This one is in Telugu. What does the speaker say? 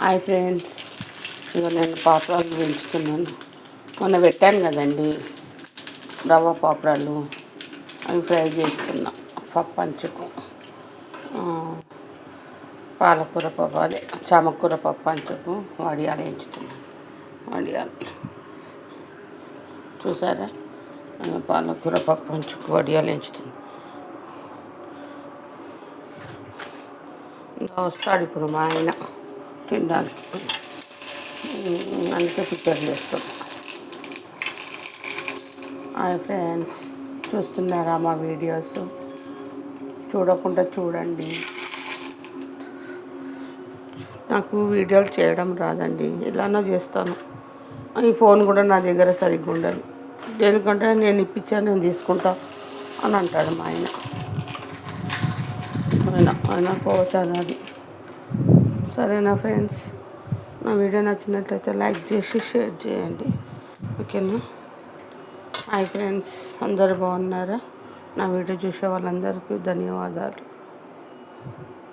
హాయ్ ఫ్రెండ్స్, ఇక నేను పాపడాలు పెంచుతున్నాను. మొన్న పెట్టాను కదండి రవ్వ పాపడాలు, అవి ఫ్రై చేసుకున్నా. పప్పంచుకు పాలకూర పప్పు, అదే చామకూర పప్పంచుకు వడియాలు వేయించుతున్నాను. వడియాలు చూసారా, పాలకూర పప్పంచుకు వడియాలు వేయించుతున్నాను. ఇంకా వస్తాడు ఇప్పుడు మా ఆయన తినడానికి, అందుకే ప్రిపేర్ చేస్తాం. హాయ్ ఫ్రెండ్స్, చూస్తున్నారా మా వీడియోస్? చూడకుండా చూడండి. నాకు వీడియోలు చేయడం రాదండి, ఎలానో చేస్తాను. ఈ ఫోన్ కూడా నా దగ్గర సరిగ్గా ఉండదు. దేనికంటే నేను ఇప్పించాను, నేను తీసుకుంటా అని అంటాడు మా ఆయన. ఆయన పోతాను అది. సరేనా ఫ్రెండ్స్, నా వీడియో నచ్చినట్లయితే లైక్ చేసి షేర్ చేయండి, ఓకేనా? హాయ్ ఫ్రెండ్స్, అందరు బాగున్నారా? నా వీడియో చూసే వాళ్ళందరికీ ధన్యవాదాలు.